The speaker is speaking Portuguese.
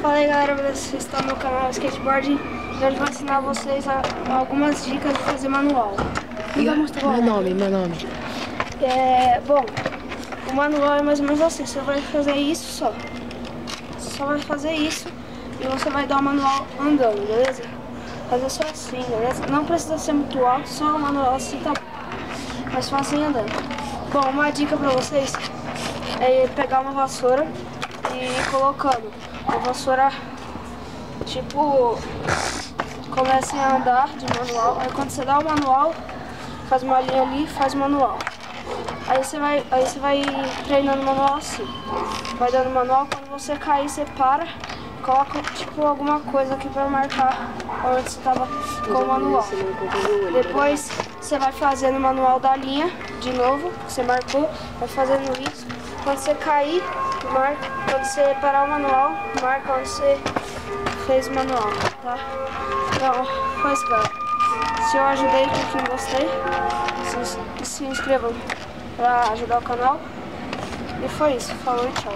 Fala aí galera, vocês estão no meu canal Skateboard. Hoje eu vou ensinar vocês algumas dicas de fazer manual. Meu nome. Bom, o manual é mais ou menos assim, você vai fazer isso só. Você só vai fazer isso e você vai dar o manual andando, beleza? Fazer só assim, beleza? Não precisa ser muito alto, só o manual assim tá mais fácil andando. Bom, uma dica pra vocês é pegar uma vassoura e ir colocando a vassoura, tipo, comecem a andar de manual. Aí quando você dá o manual, faz uma linha ali, faz o manual. Aí você vai treinando o manual assim. Vai dando manual, quando você cair, você para, coloca tipo alguma coisa aqui pra marcar onde você tava com o manual. Depois você vai fazendo o manual da linha de novo, que você marcou, vai fazendo isso. Quando você cair, marca. Quando você parar o manual, marca onde você fez o manual, tá? Então, foi isso, galera. Se eu ajudei, clique em gostei. Se inscrevam pra ajudar o canal. E foi isso. Falou e tchau.